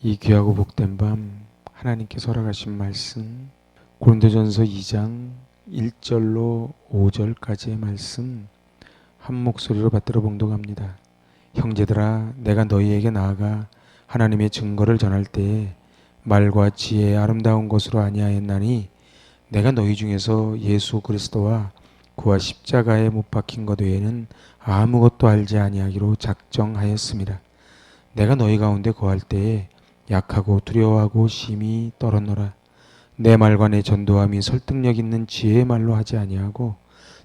이 귀하고 복된 밤 하나님께서 허락하신 말씀 고린도전서 2장 1절로 5절까지의 말씀 한 목소리로 받들어 봉독합니다. 형제들아, 내가 너희에게 나아가 하나님의 증거를 전할 때에 말과 지혜의 아름다운 것으로 아니하였나니 내가 너희 중에서 예수 그리스도와 그와 십자가에 못 박힌 것 외에는 아무것도 알지 아니하기로 작정하였습니다. 내가 너희 가운데 거할 때에 약하고 두려워하고 심히 떨었노라. 내 말과 내 전도함이 설득력 있는 지혜의 말로 하지 아니하고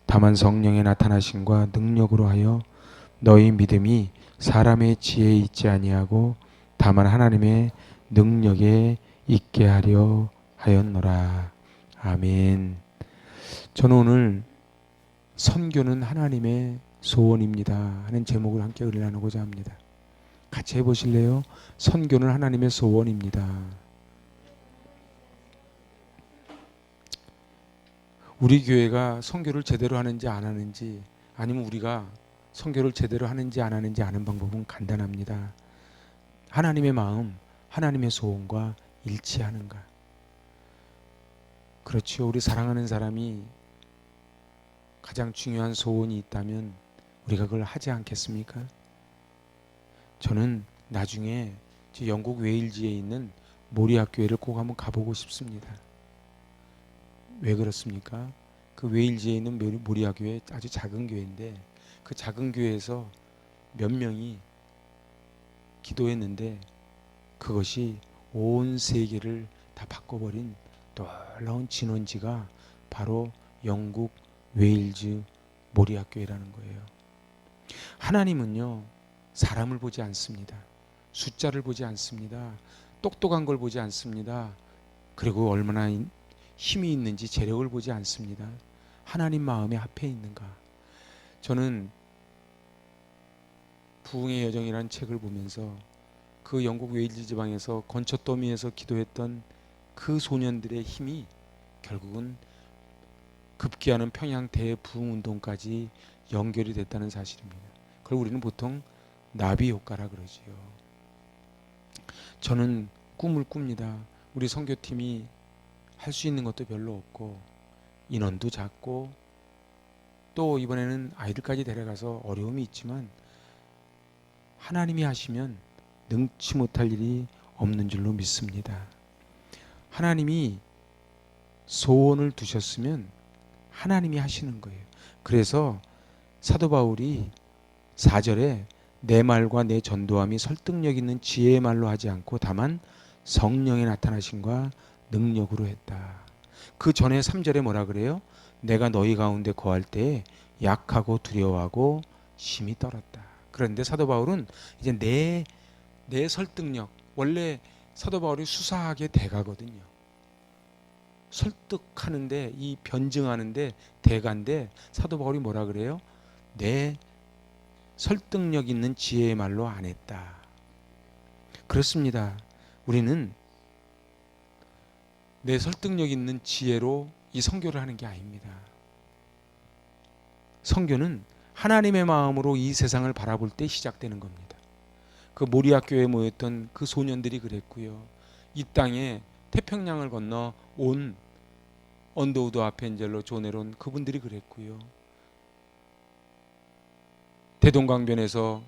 다만 성령의 나타나심과 능력으로 하여 너희 믿음이 사람의 지혜에 있지 아니하고 다만 하나님의 능력에 있게 하려 하였노라. 아멘. 저는 오늘 선교는 하나님의 소원입니다 하는 제목을 함께 은혜 나누고자 합니다. 같이 해보실래요? 선교는 하나님의 소원입니다. 우리 교회가 선교를 제대로 하는지 안 하는지, 아니면 우리가 선교를 제대로 하는지 안 하는지 아는 방법은 간단합니다. 하나님의 마음, 하나님의 소원과 일치하는가. 그렇지요. 우리 사랑하는 사람이 가장 중요한 소원이 있다면 우리가 그걸 하지 않겠습니까? 저는 나중에 영국 웨일즈에 있는 모리아 교회를 꼭 한번 가보고 싶습니다. 왜 그렇습니까? 그 웨일즈에 있는 모리아 교회 아주 작은 교회인데 그 작은 교회에서 몇 명이 기도했는데 그것이 온 세계를 다 바꿔버린 놀라운 진원지가 바로 영국 웨일즈 모리아 교회라는 거예요. 하나님은요, 사람을 보지 않습니다. 숫자를 보지 않습니다. 똑똑한 걸 보지 않습니다. 그리고 얼마나 힘이 있는지 재력을 보지 않습니다. 하나님 마음에 합해 있는가. 저는 부흥의 여정이라는 책을 보면서 그 영국 웨일즈 지방에서 건초더미에서 기도했던 그 소년들의 힘이 결국은 급기야는 평양 대부흥 운동까지 연결이 됐다는 사실입니다. 그걸 우리는 보통 나비 효과라 그러지요. 저는 꿈을 꿉니다. 우리 선교팀이 할 수 있는 것도 별로 없고 인원도 작고 또 이번에는 아이들까지 데려가서 어려움이 있지만 하나님이 하시면 능치 못할 일이 없는 줄로 믿습니다. 하나님이 소원을 두셨으면 하나님이 하시는 거예요. 그래서 사도 바울이 4절에 내 말과 내 전도함이 설득력 있는 지혜의 말로 하지 않고 다만 성령의 나타나심과 능력으로 했다. 그 전에 3절에 뭐라 그래요? 내가 너희 가운데 거할 때에 약하고 두려워하고 심히 떨었다. 그런데 사도 바울은 이제 내 설득력, 원래 사도 바울이 수사하게 대가거든요. 설득하는데, 이 변증하는데 대가인데 사도 바울이 뭐라 그래요? 내 설득력 있는 지혜의 말로 안 했다. 그렇습니다. 우리는 내 설득력 있는 지혜로 이 선교를 하는 게 아닙니다. 선교는 하나님의 마음으로 이 세상을 바라볼 때 시작되는 겁니다. 그 모리아 교회에 모였던 그 소년들이 그랬고요. 이 땅에 태평양을 건너 온 언더우드 아펜젤로 조네론 그분들이 그랬고요. 대동강변에서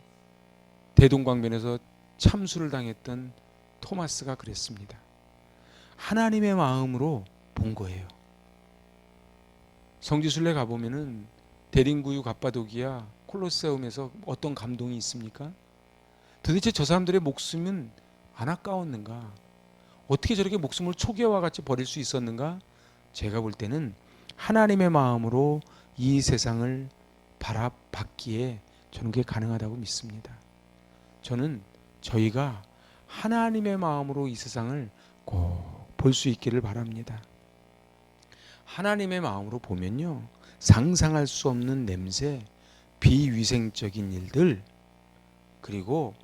참수를 당했던 토마스가 그랬습니다. 하나님의 마음으로 본 거예요. 성지순례 가보면은 대림구유 갑바도기야 콜로세움에서 어떤 감동이 있습니까? 도대체 저 사람들의 목숨은 안 아까웠는가? 어떻게 저렇게 목숨을 초계와 같이 버릴 수 있었는가? 제가 볼 때는 하나님의 마음으로 이 세상을 바라봤기에 저는 그게 가능하다고 믿습니다. 저는 저희가 하나님의 마음으로 이 세상을 꼭 볼 수 있기를 바랍니다. 하나님의 마음으로 보면요, 상상할 수 없는 냄새, 비위생적인 일들, 그리고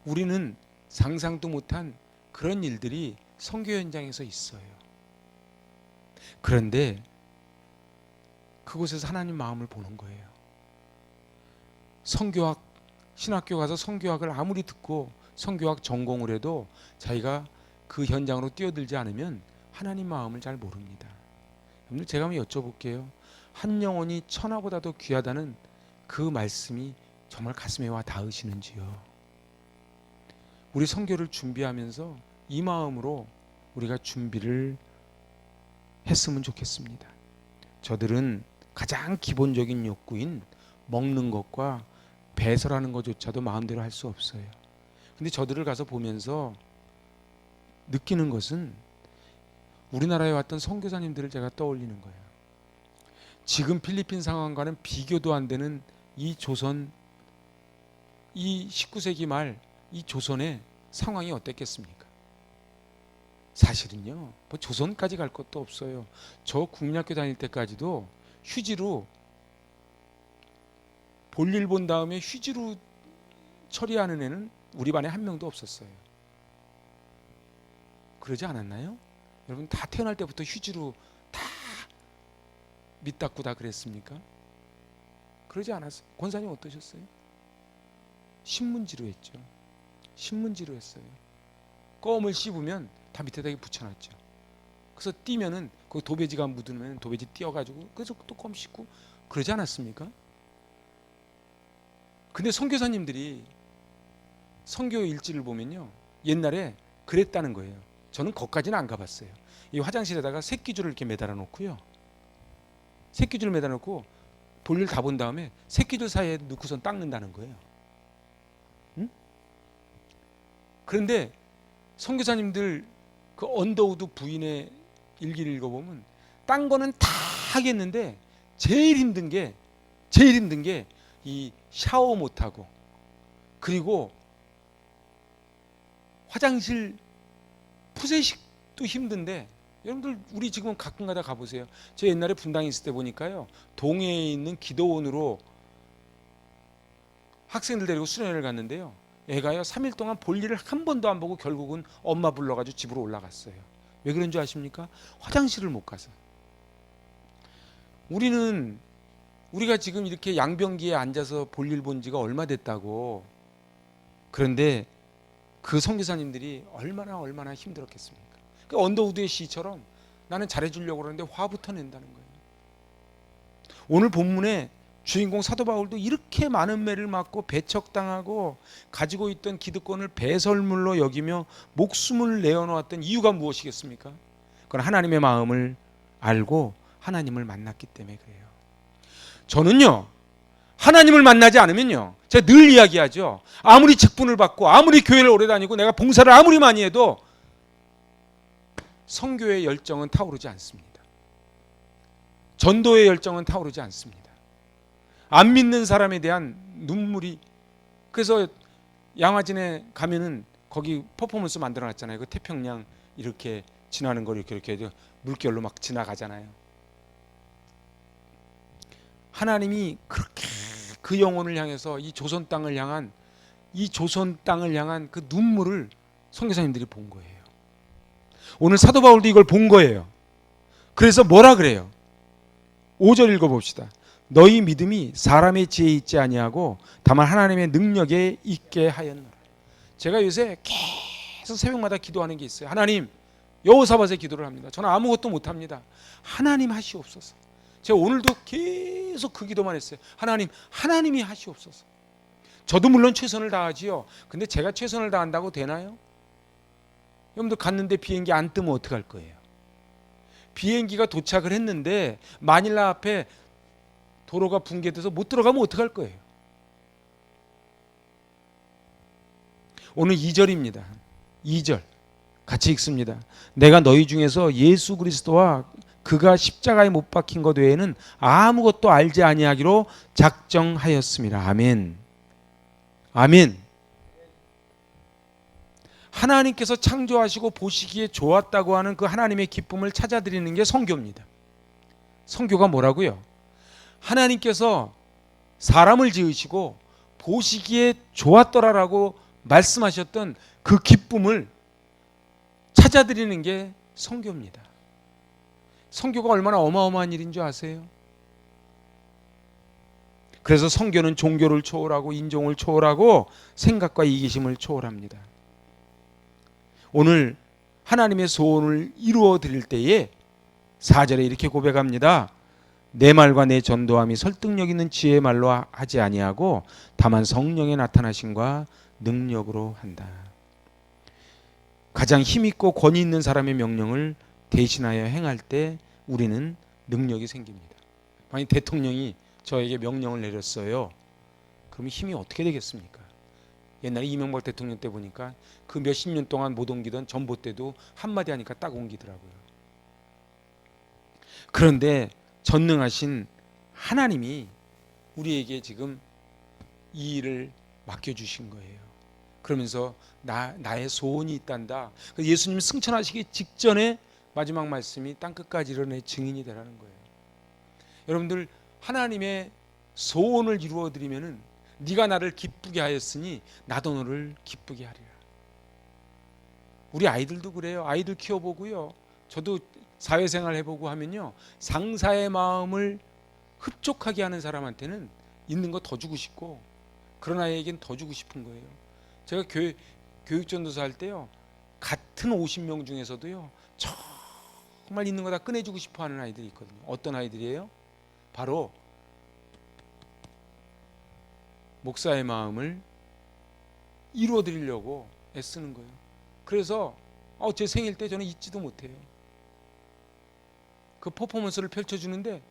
우리는 상상도 못한 그런 일들이 선교 현장에서 있어요. 그런데 그곳에서 하나님 마음을 보는 거예요. 선교학, 신학교 가서 선교학을 아무리 듣고 선교학 전공을 해도 자기가 그 현장으로 뛰어들지 않으면 하나님 마음을 잘 모릅니다. 여러분들 제가 한번 여쭤볼게요. 한 영혼이 천하보다도 귀하다는 그 말씀이 정말 가슴에 와 닿으시는지요? 우리 선교를 준비하면서 이 마음으로 우리가 준비를 했으면 좋겠습니다. 저들은 가장 기본적인 욕구인 먹는 것과 배설하는 것조차도 마음대로 할 수 없어요. 근데 저들을 가서 보면서 느끼는 것은 우리나라에 왔던 선교사님들을 제가 떠올리는 거예요. 지금 필리핀 상황과는 비교도 안 되는 이 조선, 이 19세기 말 이 조선의 상황이 어땠겠습니까? 사실은요, 뭐 조선까지 갈 것도 없어요. 저 국민학교 다닐 때까지도 휴지로 볼일 본 다음에 휴지로 처리하는 애는 우리 반에 한 명도 없었어요. 그러지 않았나요? 여러분 다 태어날 때부터 휴지로 다 밑 닦고 다 그랬습니까? 그러지 않았어요. 권사님 어떠셨어요? 신문지로 했죠. 신문지로 했어요. 껌을 씹으면 다 밑에다 붙여놨죠. 그래서 띄면은 그 도배지가 묻으면 도배지 띄어가지고 그래서 또 껌 씹고 그러지 않았습니까? 근데 선교사님들이 선교 일지를 보면요, 옛날에 그랬다는 거예요. 저는 거기까지는 안 가봤어요. 이 화장실에다가 새끼줄을 이렇게 매달아 놓고요, 새끼줄 매달아 놓고 볼일 다 본 다음에 새끼줄 사이에 넣고선 닦는다는 거예요. 응? 그런데 선교사님들 그 언더우드 부인의 일기를 읽어보면 딴 거는 다 하겠는데 제일 힘든 게 이 샤워 못하고, 그리고 화장실 푸세식도 힘든데, 여러분들 우리 지금 가끔가다 가보세요. 저 옛날에 분당에 있을 때 보니까요, 동해에 있는 기도원으로 학생들 데리고 수련회를 갔는데요, 애가요 3일 동안 볼일을 한 번도 안 보고 결국은 엄마 불러가지고 집으로 올라갔어요. 왜 그런 줄 아십니까? 화장실을 못 가서. 우리가 지금 이렇게 양변기에 앉아서 볼일 본 지가 얼마 됐다고. 그런데 그 선교사님들이 얼마나 힘들었겠습니까? 그 언더우드의 시처럼 나는 잘해주려고 그러는데 화부터 낸다는 거예요. 오늘 본문에 주인공 사도 바울도 이렇게 많은 매를 맞고 배척당하고 가지고 있던 기득권을 배설물로 여기며 목숨을 내어놓았던 이유가 무엇이겠습니까? 그건 하나님의 마음을 알고 하나님을 만났기 때문에 그래요. 저는요, 하나님을 만나지 않으면요, 제가 늘 이야기하죠. 아무리 직분을 받고 아무리 교회를 오래 다니고 내가 봉사를 아무리 많이 해도 선교의 열정은 타오르지 않습니다. 전도의 열정은 타오르지 않습니다. 안 믿는 사람에 대한 눈물이. 그래서 양화진에 가면은 거기 퍼포먼스 만들어 놨잖아요. 그 태평양 이렇게 지나는 걸 이렇게 물결로 막 지나가잖아요. 하나님이 그렇게 그 영혼을 향해서 이 조선 땅을 향한 그 눈물을 선교사님들이 본 거예요. 오늘 사도 바울도 이걸 본 거예요. 그래서 뭐라 그래요? 5절 읽어봅시다. 너희 믿음이 사람의 지혜에 있지 아니하고 다만 하나님의 능력에 있게 하였노라. 제가 요새 계속 새벽마다 기도하는 게 있어요. 하나님, 여호사밧에 기도를 합니다. 저는 아무것도 못합니다. 하나님 하시옵소서. 제가 오늘도 계속 그 기도만 했어요. 하나님이 하시옵소서. 저도 물론 최선을 다하지요. 근데 제가 최선을 다한다고 되나요? 여러분들 갔는데 비행기 안 뜨면 어떡할 거예요? 비행기가 도착을 했는데 마닐라 앞에 도로가 붕괴돼서 못 들어가면 어떡할 거예요? 오늘 2절입니다. 2절 같이 읽습니다. 내가 너희 중에서 예수 그리스도와 그가 십자가에 못 박힌 것 외에는 아무것도 알지 아니하기로 작정하였습니다. 아멘. 아멘. 하나님께서 창조하시고 보시기에 좋았다고 하는 그 하나님의 기쁨을 찾아드리는 게 선교입니다. 선교가 뭐라고요? 하나님께서 사람을 지으시고 보시기에 좋았더라라고 말씀하셨던 그 기쁨을 찾아드리는 게 선교입니다. 선교가 얼마나 어마어마한 일인 줄 아세요? 그래서 성교는 종교를 초월하고 인종을 초월하고 생각과 이기심을 초월합니다. 오늘 하나님의 소원을 이루어 드릴 때에 4절에 이렇게 고백합니다. 내 말과 내 전도함이 설득력 있는 지혜의 말로 하지 아니하고 다만 성령의 나타나심과 능력으로 한다. 가장 힘있고 권위 있는 사람의 명령을 대신하여 행할 때 우리는 능력이 생깁니다. 만약 대통령이 저에게 명령을 내렸어요. 그럼 힘이 어떻게 되겠습니까? 옛날에 이명박 대통령 때 보니까 그 몇십 년 동안 못 옮기던 전봇대도 한마디 하니까 딱 옮기더라고요. 그런데 전능하신 하나님이 우리에게 지금 이 일을 맡겨주신 거예요. 그러면서 나의 소원이 있단다. 예수님 승천하시기 직전에 마지막 말씀이 땅끝까지 이르러 내 증인이 되라는 거예요. 여러분들 하나님의 소원을 이루어 드리면은 네가 나를 기쁘게 하였으니 나도 너를 기쁘게 하리라. 우리 아이들도 그래요. 아이들 키워보고요. 저도 사회생활 해보고 하면요. 상사의 마음을 흡족하게 하는 사람한테는 있는 거 더 주고 싶고 그런 아이에겐 더 주고 싶은 거예요. 제가 교육전도사 할 때요. 같은 50명 중에서도요. 정말 있는 거 다 꺼내주고 싶어 하는 아이들이 있거든요. 어떤 아이들이에요? 바로 목사의 마음을 이루어 드리려고 애쓰는 거예요. 그래서 제 생일 때 저는 잊지도 못해요. 그 퍼포먼스를 펼쳐주는데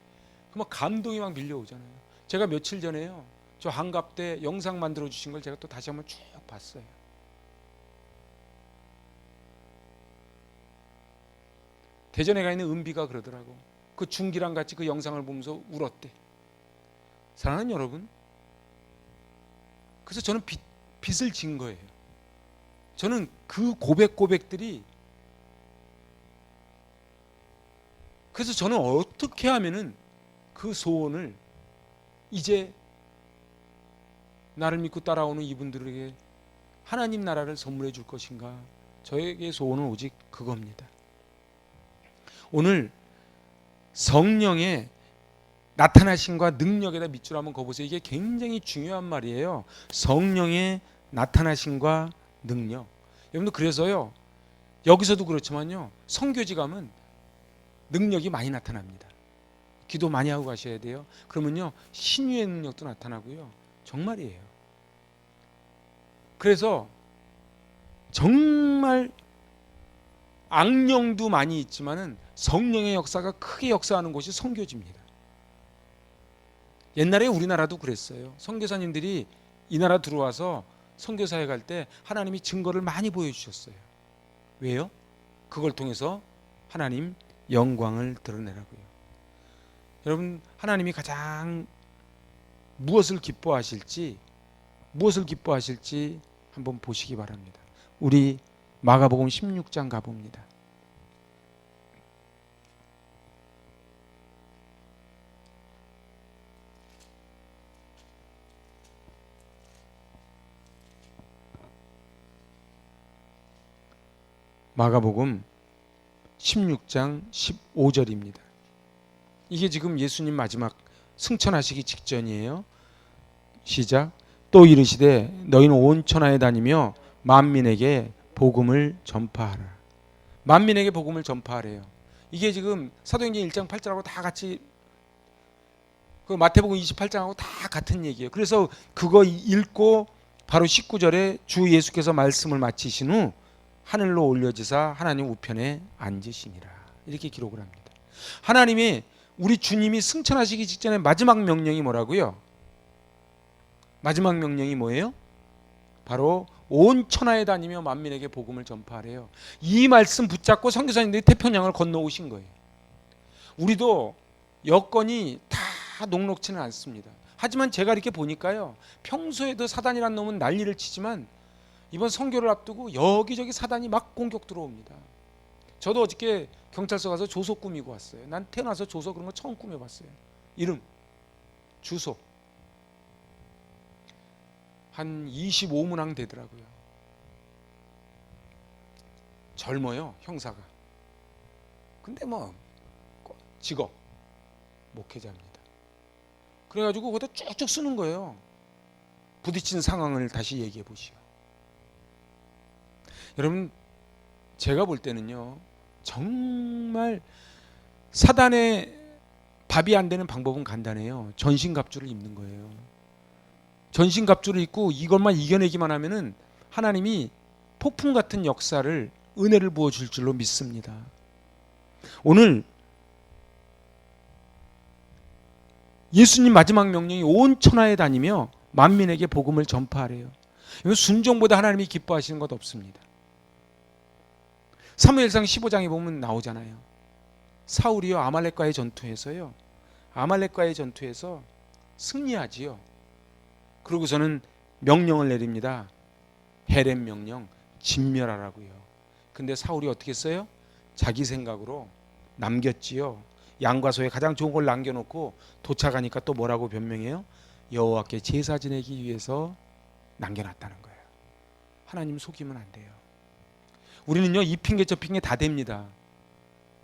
막 감동이 막 밀려오잖아요. 제가 며칠 전에요. 저 한갑 때 영상 만들어 주신 걸 제가 또 다시 한번 쭉 봤어요. 대전에 가 있는 은비가 그러더라고. 그 중기랑 같이 그 영상을 보면서 울었대. 사랑하는 여러분, 그래서 저는 빚을 진 거예요. 저는 그 고백들이 그래서 저는 어떻게 하면은 그 소원을 이제 나를 믿고 따라오는 이분들에게 하나님 나라를 선물해 줄 것인가? 저에게 소원은 오직 그겁니다. 오늘 성령의 나타나심과 능력에다 밑줄 한번 그어보세요. 이게 굉장히 중요한 말이에요. 성령의 나타나심과 능력. 여러분들 그래서요. 여기서도 그렇지만요. 선교지 가면 능력이 많이 나타납니다. 기도 많이 하고 가셔야 돼요. 그러면요. 신유의 능력도 나타나고요. 정말이에요. 그래서 정말 악령도 많이 있지만은 성령의 역사가 크게 역사하는 곳이 선교지입니다. 옛날에 우리나라도 그랬어요. 선교사님들이 이 나라 들어와서 선교사에 갈 때 하나님이 증거를 많이 보여주셨어요. 왜요? 그걸 통해서 하나님 영광을 드러내라고요. 여러분 하나님이 가장 무엇을 기뻐하실지 한번 보시기 바랍니다. 우리 마가복음 16장 가봅니다. 마가복음 16장 15절입니다. 이게 지금 예수님 마지막 승천하시기 직전이에요. 시작. 또 이르시되 너희는 온 천하에 다니며 만민에게 복음을 전파하라. 만민에게 복음을 전파하래요. 이게 지금 사도행전 1장 8절하고 다 같이 그 마태복음 28장하고 다 같은 얘기예요. 그래서 그거 읽고 바로 19절에 주 예수께서 말씀을 마치신 후 하늘로 올려지사 하나님 우편에 앉으시니라. 이렇게 기록을 합니다. 하나님이 우리 주님이 승천하시기 직전에 마지막 명령이 뭐라고요? 마지막 명령이 뭐예요? 바로 온 천하에 다니며 만민에게 복음을 전파하래요. 이 말씀 붙잡고 선교사님들이 태평양을 건너오신 거예요. 우리도 여건이 다 녹록지는 않습니다. 하지만 제가 이렇게 보니까요. 평소에도 사단이란 놈은 난리를 치지만 이번 선교를 앞두고 여기저기 사단이 막 공격 들어옵니다. 저도 어저께 경찰서 가서 조서 꾸미고 왔어요. 난 태어나서 조서 그런 거 처음 꾸며봤어요. 이름, 주소. 한 25문항 되더라고요. 젊어요, 형사가. 근데 뭐 직업 목회자입니다. 그래가지고 거기다 쭉쭉 쓰는 거예요. 부딪힌 상황을 다시 얘기해 보시오. 여러분, 제가 볼 때는요, 정말 사단의 밥이 안 되는 방법은 간단해요. 전신갑주를 입는 거예요. 전신갑주를 입고 이것만 이겨내기만 하면은 하나님이 폭풍 같은 역사를, 은혜를 부어줄 줄로 믿습니다. 오늘 예수님 마지막 명령이 온 천하에 다니며 만민에게 복음을 전파하래요. 순종보다 하나님이 기뻐하시는 것 없습니다. 사무엘상 15장에 보면 나오잖아요. 사울이요 아말렉과의 전투에서 승리하지요. 그러고서는 명령을 내립니다. 헤렘 명령, 진멸하라고요. 근데 사울이 어떻게 했어요? 자기 생각으로 남겼지요. 양과 소에 가장 좋은 걸 남겨놓고 도착하니까 또 뭐라고 변명해요? 여호와께 제사 지내기 위해서 남겨놨다는 거예요. 하나님 속이면 안 돼요. 우리는요, 이 핑계 저 핑계 다 됩니다.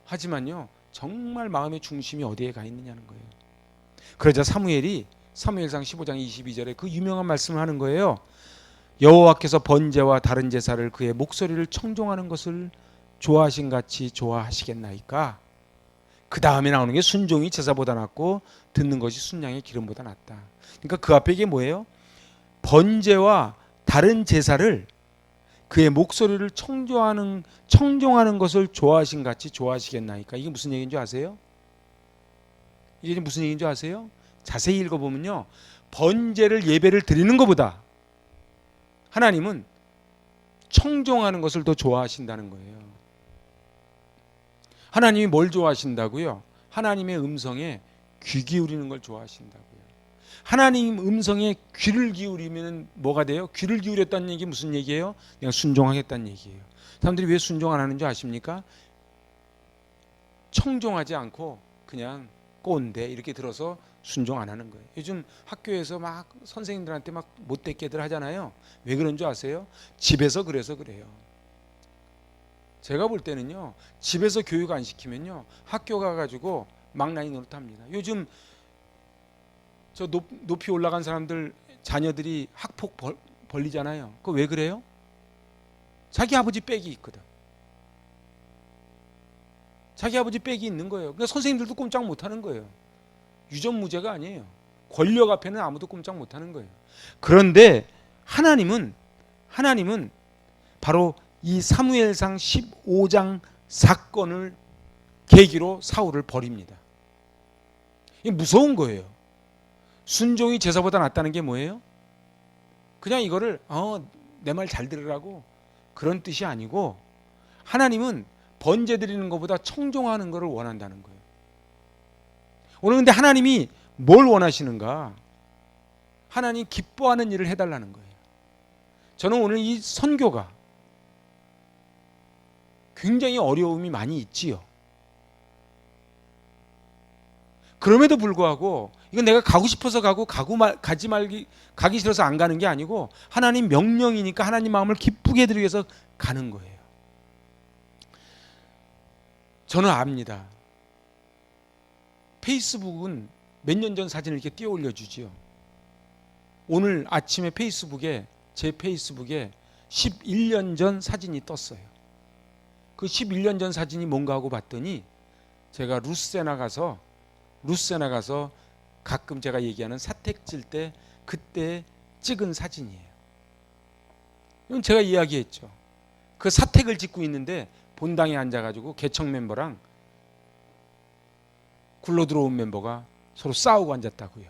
하지만요, 정말 마음의 중심이 어디에 가 있느냐는 거예요. 그러자 사무엘이 사무엘상 15장 22절에 그 유명한 말씀을 하는 거예요. 여호와께서 번제와 다른 제사를 그의 목소리를 청종하는 것을 좋아하신 같이 좋아하시겠나이까. 그 다음에 나오는 게 순종이 제사보다 낫고 듣는 것이 순양의 기름보다 낫다. 그러니까 그 앞에 이게 뭐예요? 번제와 다른 제사를 그의 목소리를 청종하는 것을 좋아하신 같이 좋아하시겠나이까. 이게 무슨 얘기인 줄 아세요? 이게 무슨 얘기인 줄 아세요? 자세히 읽어보면요, 번제를 예배를 드리는 것보다 하나님은 청종하는 것을 더 좋아하신다는 거예요. 하나님이 뭘 좋아하신다고요? 하나님의 음성에 귀 기울이는 걸 좋아하신다고요. 하나님 음성에 귀를 기울이면 뭐가 돼요? 귀를 기울였다는 얘기 무슨 얘기예요? 그냥 순종하겠다는 얘기예요. 사람들이 왜 순종 안 하는 줄 아십니까? 청종하지 않고 그냥 꼰대 이렇게 들어서 순종 안 하는 거예요. 요즘 학교에서 막 선생님들한테 막 못되게들 하잖아요. 왜 그런 줄 아세요? 집에서 그래서 그래요. 제가 볼 때는요, 집에서 교육 안 시키면요, 학교 가가지고 망나니 노릇합니다. 요즘 저 높이 올라간 사람들 자녀들이 학폭 벌리잖아요. 그거 왜 그래요? 자기 아버지 빽이 있거든. 자기 아버지 빽이 있는 거예요. 그러니까 선생님들도 꼼짝 못하는 거예요. 유전무죄가 아니에요. 권력 앞에는 아무도 꼼짝 못하는 거예요. 그런데 하나님은 바로 이 사무엘상 15장 사건을 계기로 사울을 버립니다. 이게 무서운 거예요. 순종이 제사보다 낫다는 게 뭐예요? 그냥 이거를 내 말 잘 들으라고 그런 뜻이 아니고, 하나님은 번제 드리는 것보다 청종하는 것을 원한다는 거예요. 오늘 근데 하나님이 뭘 원하시는가? 하나님 기뻐하는 일을 해달라는 거예요. 저는 오늘 이 선교가 굉장히 어려움이 많이 있지요. 그럼에도 불구하고 이건 내가 가고 싶어서 가기 싫어서 안 가는 게 아니고 하나님 명령이니까 하나님 마음을 기쁘게 해드리기 위해서 가는 거예요. 저는 압니다. 페이스북은 몇 년 전 사진을 이렇게 띄워 올려주지요. 오늘 아침에 제 페이스북에 11년 전 사진이 떴어요. 그 11년 전 사진이 뭔가 하고 봤더니 제가 루세나 가서 가끔 제가 얘기하는 사택 질 때 그때 찍은 사진이에요. 이건 제가 이야기했죠. 그 사택을 짓고 있는데 본당에 앉아가지고 개척 멤버랑 굴러 들어온 멤버가 서로 싸우고 앉았다고요.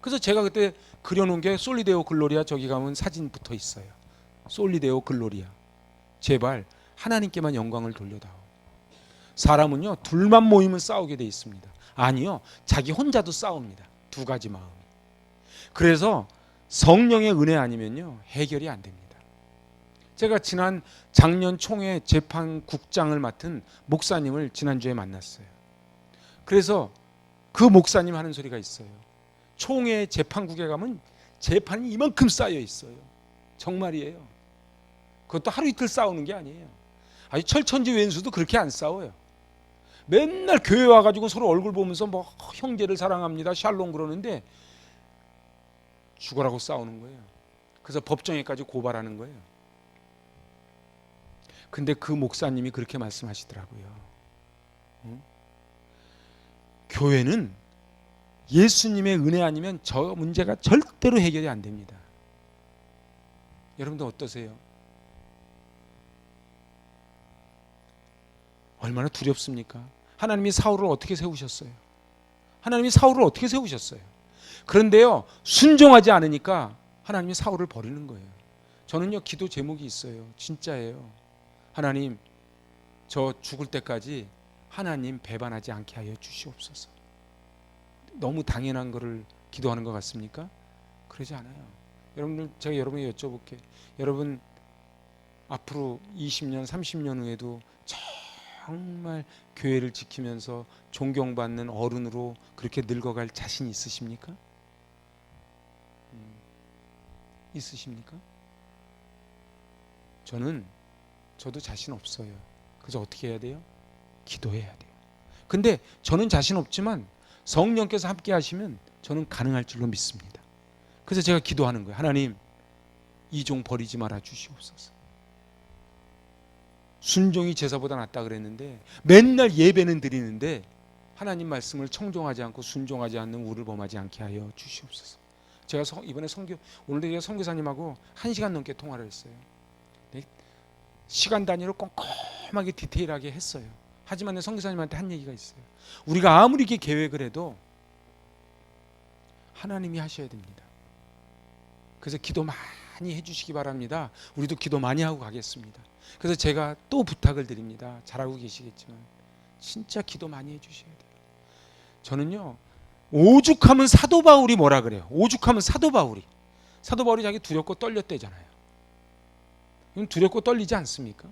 그래서 제가 그때 그려놓은 게 솔리데오 글로리아, 저기 가면 사진 붙어 있어요. 솔리데오 글로리아. 제발 하나님께만 영광을 돌려다오. 사람은요, 둘만 모이면 싸우게 돼 있습니다. 아니요, 자기 혼자도 싸웁니다. 두 가지 마음. 그래서 성령의 은혜 아니면요, 해결이 안 됩니다. 제가 작년 총회 재판국장을 맡은 목사님을 지난주에 만났어요. 그래서 그 목사님 하는 소리가 있어요. 총회 재판국에 가면 재판이 이만큼 쌓여 있어요. 정말이에요. 그것도 하루 이틀 싸우는 게 아니에요. 아주 철천지 왼수도 그렇게 안 싸워요. 맨날 교회 와가지고 서로 얼굴 보면서 뭐 형제를 사랑합니다, 샬롬 그러는데 죽어라고 싸우는 거예요. 그래서 법정에까지 고발하는 거예요. 근데 그 목사님이 그렇게 말씀하시더라고요. 교회는 예수님의 은혜 아니면 저 문제가 절대로 해결이 안 됩니다. 여러분들 어떠세요? 얼마나 두렵습니까? 하나님이 사울을 어떻게 세우셨어요? 하나님이 사울을 어떻게 세우셨어요? 그런데요, 순종하지 않으니까 하나님이 사울을 버리는 거예요. 저는요, 기도 제목이 있어요. 진짜예요. 하나님, 저 죽을 때까지 하나님 배반하지 않게 하여 주시옵소서. 너무 당연한 거를 기도하는 것 같습니까? 그러지 않아요. 여러분들, 제가 여러분에게 여쭤볼게요. 여러분 앞으로 20년, 30년 후에도 정말 교회를 지키면서 존경받는 어른으로 그렇게 늙어갈 자신 있으십니까? 있으십니까? 저도 자신 없어요. 그래서 어떻게 해야 돼요? 기도해야 돼요. 근데 저는 자신 없지만 성령께서 함께 하시면 저는 가능할 줄로 믿습니다. 그래서 제가 기도하는 거예요. 하나님, 이 종 버리지 말아 주시옵소서. 순종이 제사보다 낫다 그랬는데 맨날 예배는 드리는데 하나님 말씀을 청종하지 않고 순종하지 않는 우를 범하지 않게 하여 주시옵소서. 제가 이번에 오늘도 제가 선교사님하고 1시간 넘게 통화를 했어요. 네? 시간 단위로 꼼꼼하게 디테일하게 했어요. 하지만 내 선교사님한테 한 얘기가 있어요. 우리가 아무리 이렇게 계획을 해도 하나님이 하셔야 됩니다. 그래서 기도 많이 해주시기 바랍니다. 우리도 기도 많이 하고 가겠습니다. 그래서 제가 또 부탁을 드립니다. 잘하고 계시겠지만 진짜 기도 많이 해주셔야 돼요. 저는요, 오죽하면 사도 바울이 뭐라 그래요? 오죽하면 사도 바울이 자기 두렵고 떨렸대잖아요. 두렵고 떨리지 않습니까?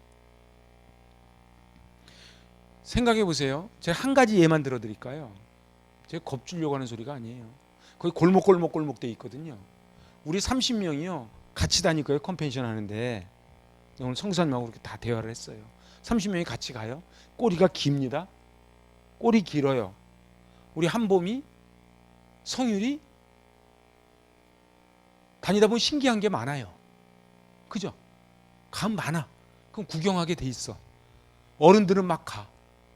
생각해 보세요. 제가 한 가지 예만 들어 드릴까요? 제가 겁주려고 하는 소리가 아니에요. 거기 골목 돼 있거든요. 우리 30명이요 같이 다닐 거예요. 컨벤션 하는데 오늘 성사님하고 이렇게 다 대화를 했어요. 30명이 같이 가요. 꼬리가 깁니다. 꼬리 길어요. 우리 한봄이, 성율이 다니다 보면 신기한 게 많아요. 그죠? 감 많아. 그럼 구경하게 돼 있어. 어른들은 막 가.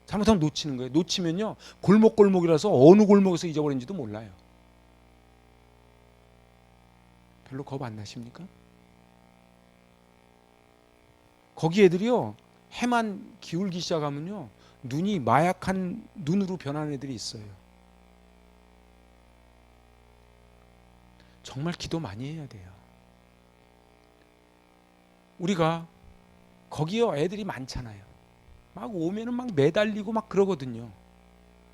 잘못하면 놓치는 거예요. 놓치면요, 골목이라서 어느 골목에서 잊어버린지도 몰라요. 별로 겁 안 나십니까? 거기 애들이요, 해만 기울기 시작하면요, 눈이 마약한 눈으로 변하는 애들이 있어요. 정말 기도 많이 해야 돼요. 우리가 거기요, 애들이 많잖아요. 막 오면은 막 매달리고 막 그러거든요.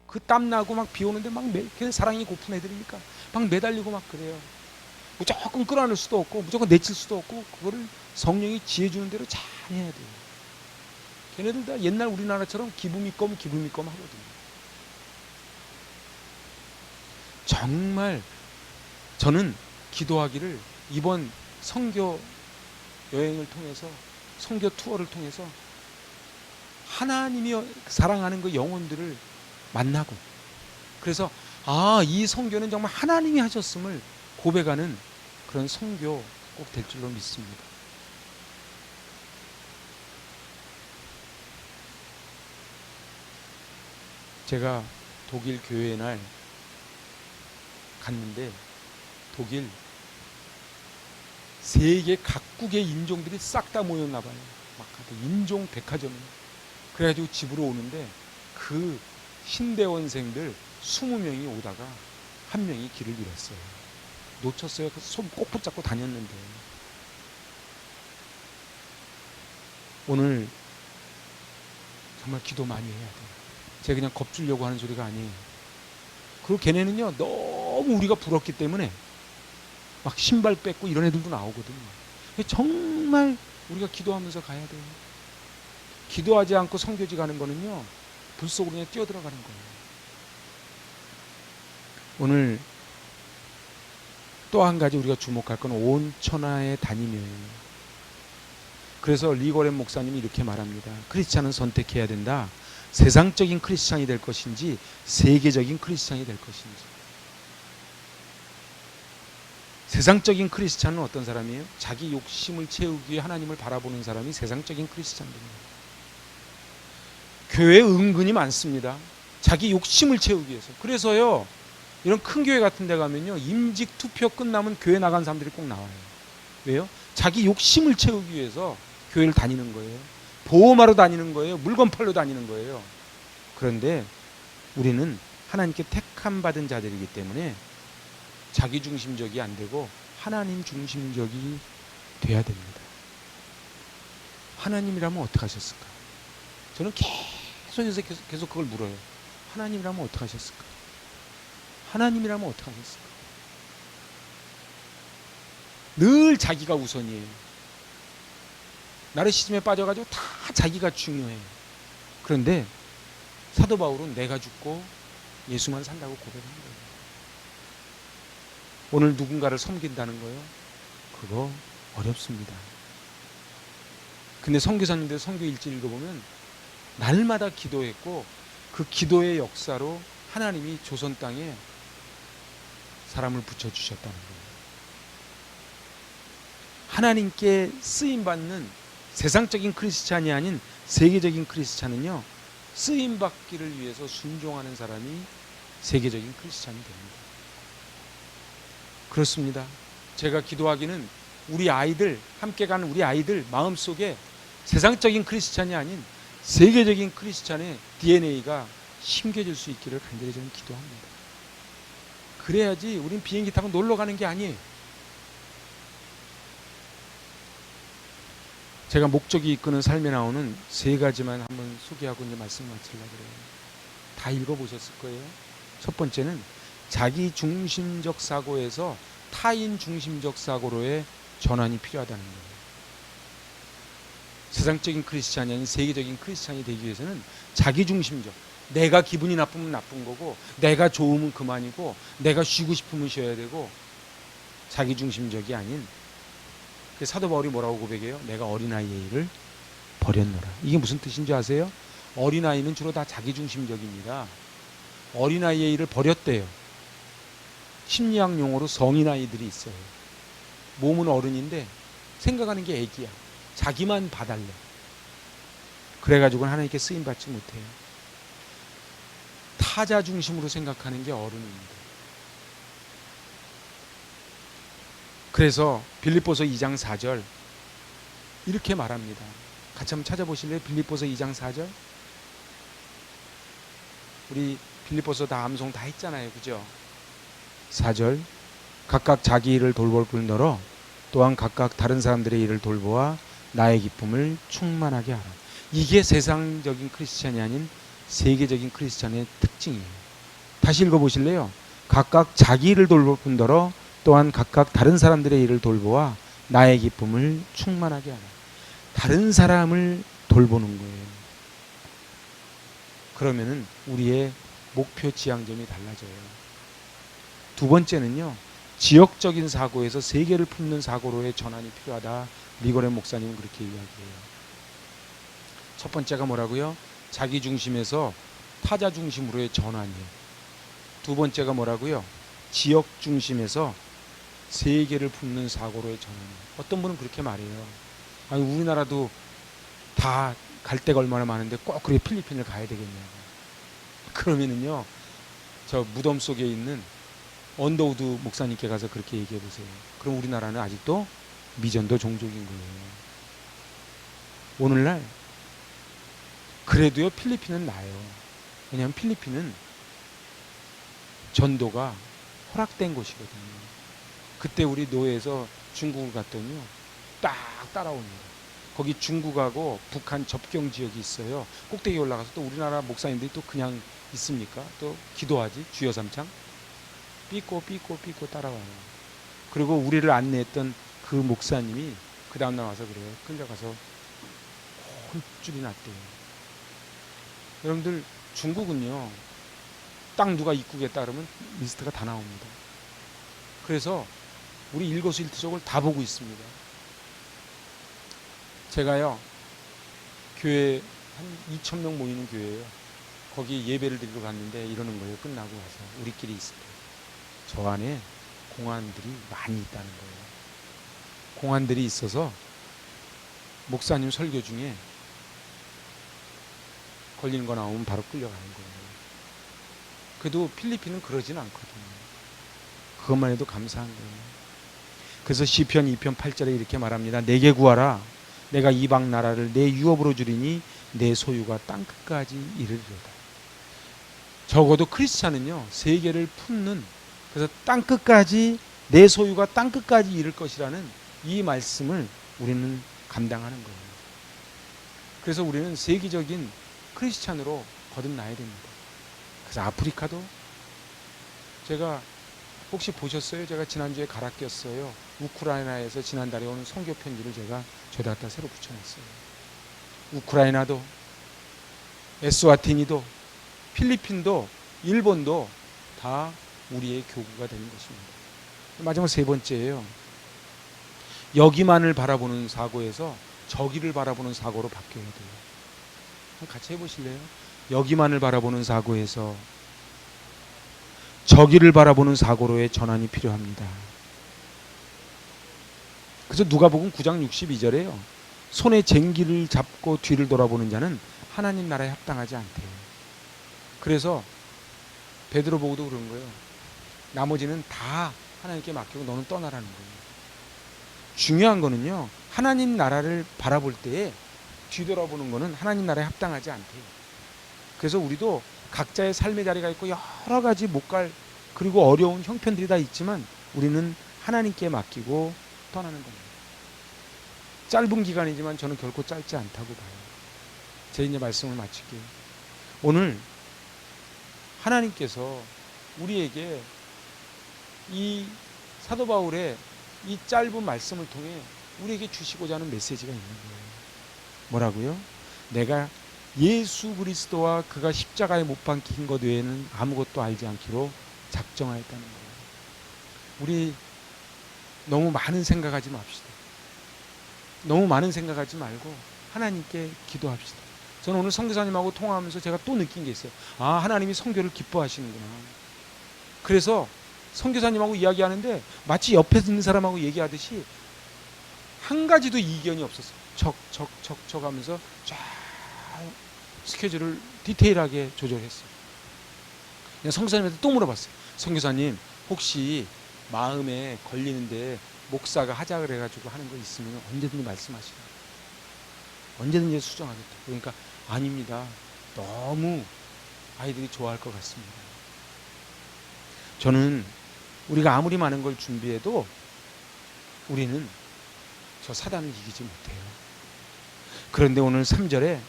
그 땀나고 막 비 오는데 막 사랑이 고픈 애들이니까 막 매달리고 막 그래요. 무조건 끌어낼 수도 없고 무조건 내칠 수도 없고 그거를 성령이 지혜 주는 대로 잘 해야 돼요. 걔네들 다 옛날 우리나라처럼 기부미껌 하거든요. 정말 저는 기도하기를 이번 선교 여행을 통해서, 선교 투어를 통해서 하나님이 사랑하는 그 영혼들을 만나고, 그래서 이 선교는 정말 하나님이 하셨음을 고백하는 그런 선교 꼭 될 줄로 믿습니다. 제가 독일 교회 날 갔는데 독일 세계 각국의 인종들이 싹 다 모였나 봐요. 막 인종 백화점이에요. 그래가지고 집으로 오는데 그 신대원생들 20명이 오다가 한 명이 길을 잃었어요. 놓쳤어요. 손 꼭 붙잡고 다녔는데. 오늘 정말 기도 많이 해야 돼요. 제가 그냥 겁주려고 하는 소리가 아니에요. 그리고 걔네는요, 너무 우리가 부럽기 때문에 막 신발 뺏고 이런 애들도 나오거든요. 정말 우리가 기도하면서 가야 돼요. 기도하지 않고 선교지 가는 거는요, 불 속으로 그냥 뛰어들어가는 거예요. 오늘 또 한 가지 우리가 주목할 건 온천하의 다니며예요. 그래서 리거렌 목사님이 이렇게 말합니다. 크리스찬은 선택해야 된다. 세상적인 크리스찬이 될 것인지 세계적인 크리스찬이 될 것인지. 세상적인 크리스찬은 어떤 사람이에요? 자기 욕심을 채우기 위해 하나님을 바라보는 사람이 세상적인 크리스찬입니다. 교회에 은근히 많습니다. 자기 욕심을 채우기 위해서. 그래서요, 이런 큰 교회 같은 데 가면요, 임직 투표 끝나면 교회 나간 사람들이 꼭 나와요. 왜요? 자기 욕심을 채우기 위해서 교회를 다니는 거예요. 보험하러 다니는 거예요. 물건 팔러 다니는 거예요. 그런데 우리는 하나님께 택함 받은 자들이기 때문에 자기 중심적이 안 되고 하나님 중심적이 돼야 됩니다. 하나님이라면 어떻게 하셨을까? 저는 계속 그걸 물어요. 하나님이라면 어떻게 하셨을까? 하나님이라면 어떻게 하셨을까? 늘 자기가 우선이에요. 나르시즘에 빠져가지고 다 자기가 중요해요. 그런데 사도 바울은 내가 죽고 예수만 산다고 고백한 거예요. 오늘 누군가를 섬긴다는 거요? 그거 어렵습니다. 근데 선교사님들 선교 일지 읽어보면 날마다 기도했고 그 기도의 역사로 하나님이 조선 땅에 사람을 붙여주셨다는 거예요. 하나님께 쓰임받는 세상적인 크리스찬이 아닌 세계적인 크리스찬은요, 쓰임받기를 위해서 순종하는 사람이 세계적인 크리스찬이 됩니다. 그렇습니다. 제가 기도하기는 우리 아이들, 함께 가는 우리 아이들 마음속에 세상적인 크리스찬이 아닌 세계적인 크리스찬의 DNA가 심겨질 수 있기를 간절히 저는 기도합니다. 그래야지 우린 비행기 타고 놀러 가는 게 아니에요. 제가 목적이 이끄는 삶에 나오는 세 가지만 한번 소개하고 이제 말씀 마치려고 그래요. 다 읽어보셨을 거예요. 첫 번째는 자기 중심적 사고에서 타인 중심적 사고로의 전환이 필요하다는 거예요. 세상적인 크리스찬이 아닌 세계적인 크리스찬이 되기 위해서는 자기 중심적, 내가 기분이 나쁘면 나쁜 거고, 내가 좋으면 그만이고, 내가 쉬고 싶으면 쉬어야 되고, 자기 중심적이 아닌, 사도 바울이 뭐라고 고백해요? 내가 어린아이의 일을 버렸노라. 이게 무슨 뜻인지 아세요? 어린아이는 주로 다 자기 중심적입니다. 어린아이의 일을 버렸대요. 심리학 용어로 성인아이들이 있어요. 몸은 어른인데 생각하는 게 애기야. 자기만 봐달래. 그래가지고는 하나님께 쓰임받지 못해요. 타자 중심으로 생각하는 게 어른입니다. 그래서 빌립보서 2장 4절 이렇게 말합니다. 같이 한번 찾아보실래요? 빌립보서 2장 4절. 우리 빌립보서 다 암송 다 했잖아요. 그죠? 4절. 각각 자기 일을 돌볼 뿐더러 또한 각각 다른 사람들의 일을 돌보아 나의 기쁨을 충만하게 하라. 이게 세상적인 크리스찬이 아닌 세계적인 크리스찬의 특징이에요. 다시 읽어보실래요? 각각 자기 일을 돌볼 뿐더러 또한 각각 다른 사람들의 일을 돌보아 나의 기쁨을 충만하게 하라. 다른 사람을 돌보는 거예요. 그러면은 우리의 목표 지향점이 달라져요. 두 번째는요, 지역적인 사고에서 세계를 품는 사고로의 전환이 필요하다. 리거렌 목사님은 그렇게 이야기해요. 첫 번째가 뭐라고요? 자기 중심에서 타자 중심으로의 전환이에요. 두 번째가 뭐라고요? 지역 중심에서 세계를 품는 사고로의 전환이에요. 어떤 분은 그렇게 말해요. 아니, 우리나라도 다 갈 데가 얼마나 많은데 꼭 그렇게 필리핀을 가야 되겠냐고. 그러면은요, 저 무덤 속에 있는 언더우드 목사님께 가서 그렇게 얘기해 보세요. 그럼 우리나라는 아직도 미전도 종족인 거예요. 오늘날 그래도요, 필리핀은 나아요. 왜냐하면 필리핀은 전도가 허락된 곳이거든요. 그때 우리 노예에서 중국을 갔더니요, 딱 따라옵니다. 거기 중국하고 북한 접경 지역이 있어요. 꼭대기에 올라가서 또 우리나라 목사님들이 또 그냥 있습니까? 또 기도하지, 주여 삼창. 삐꼬 따라와요. 그리고 우리를 안내했던 그 목사님이 그 다음날 와서 그래요. 끌려가서 홀줄이 났대요. 여러분들, 중국은요, 딱 누가 입국했다 그러면 리스트가 다 나옵니다. 그래서 우리 일거수일투족을 다 보고 있습니다. 제가요, 교회 한 2,000명 모이는 교회예요. 거기 예배를 드리러 갔는데 이러는 거예요. 끝나고 와서 우리끼리 있을 때 저 안에 공안들이 많이 있다는 거예요. 공안들이 있어서 목사님 설교 중에 걸리는 거 나오면 바로 끌려가는 거예요. 그래도 필리핀은 그러진 않거든요. 그것만 해도 감사한 거예요. 그래서 시편 2편 8절에 이렇게 말합니다. 내게 구하라. 내가 이방 나라를 내 유업으로 주리니 내 소유가 땅끝까지 이르리로다. 적어도 크리스찬은요, 세계를 품는, 그래서 땅끝까지, 내 소유가 땅끝까지 이를 것이라는 이 말씀을 우리는 감당하는 거예요. 그래서 우리는 세계적인 크리스찬으로 거듭나야 됩니다. 그래서 아프리카도, 제가 혹시 보셨어요? 제가 지난주에 갈아 꼈어요. 우크라이나에서 지난달에 오는 선교 편지를 제가 저에다 갖다 새로 붙여놨어요. 우크라이나도, 에스와티니도, 필리핀도, 일본도 다 우리의 교구가 되는 것입니다. 마지막 세 번째예요. 여기만을 바라보는 사고에서 저기를 바라보는 사고로 바뀌어야 돼요. 같이 해보실래요? 여기만을 바라보는 사고에서 저기를 바라보는 사고로의 전환이 필요합니다. 그래서 누가복음 9장 62절에요. 손에 쟁기를 잡고 뒤를 돌아보는 자는 하나님 나라에 합당하지 않대요. 그래서 베드로 보고도 그런 거예요. 나머지는 다 하나님께 맡기고 너는 떠나라는 거예요. 중요한 거는요, 하나님 나라를 바라볼 때에 뒤돌아보는 거는 하나님 나라에 합당하지 않대요. 그래서 우리도 각자의 삶의 자리가 있고 여러 가지 못 갈, 그리고 어려운 형편들이 다 있지만 우리는 하나님께 맡기고 떠나는 겁니다. 짧은 기간이지만 저는 결코 짧지 않다고 봐요. 제 이제 말씀을 마칠게요. 오늘 하나님께서 우리에게 이 사도 바울의 이 짧은 말씀을 통해 우리에게 주시고자 하는 메시지가 있는 거예요. 뭐라고요? 내가 예수 그리스도와 그가 십자가에 못 박힌 것 외에는 아무것도 알지 않기로 작정하였다는 거예요. 우리 너무 많은 생각하지 맙시다. 너무 많은 생각하지 말고 하나님께 기도합시다. 저는 오늘 선교사님하고 통화하면서 제가 또 느낀 게 있어요. 아, 하나님이 선교를 기뻐하시는구나. 그래서 선교사님하고 이야기하는데 마치 옆에 있는 사람하고 얘기하듯이 한 가지도 이견이 없었어요. 척 하면서 쫙 스케줄을 디테일하게 조절했어요. 그냥 선교사님한테 또 물어봤어요. 선교사님, 혹시 마음에 걸리는데 목사가 하자 그래가지고 하는 거 있으면 언제든지 말씀하시라. 언제든지 수정하겠다. 그러니까 아닙니다. 너무 아이들이 좋아할 것 같습니다. 저는 우리가 아무리 많은 걸 준비해도 우리는 저 사단을 이기지 못해요. 그런데 오늘 3절에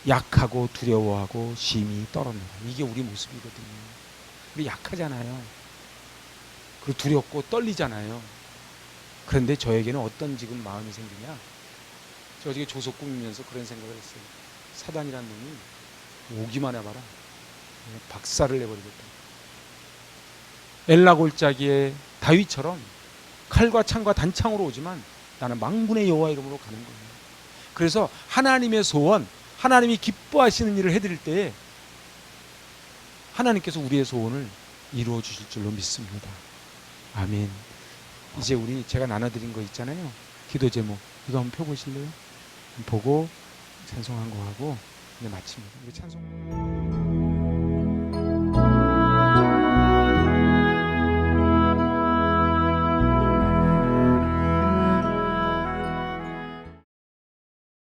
약하고 두려워하고 심히 떨어노라. 이게 우리 모습이거든요. 우리 약하잖아요. 그리고 두렵고 떨리잖아요. 그런데 저에게는 어떤 지금 마음이 생기냐? 저 어저께 조속 꾸미면서 그런 생각을 했어요. 사단이란 놈이 오기만 해봐라. 박살을 내버리겠다. 엘라 골짜기의 다윗처럼 칼과 창과 단창으로 오지만 나는 망군의 여호와 이름으로 가는 거예요. 그래서 하나님의 소원, 하나님이 기뻐하시는 일을 해드릴 때에 하나님께서 우리의 소원을 이루어 주실 줄로 믿습니다. 아멘. 이제 우리 제가 나눠드린 거 있잖아요. 기도 제목 이거 한번 펴보실래요? 보고 찬송한 거 하고 이제 마칩니다. 우리 찬송.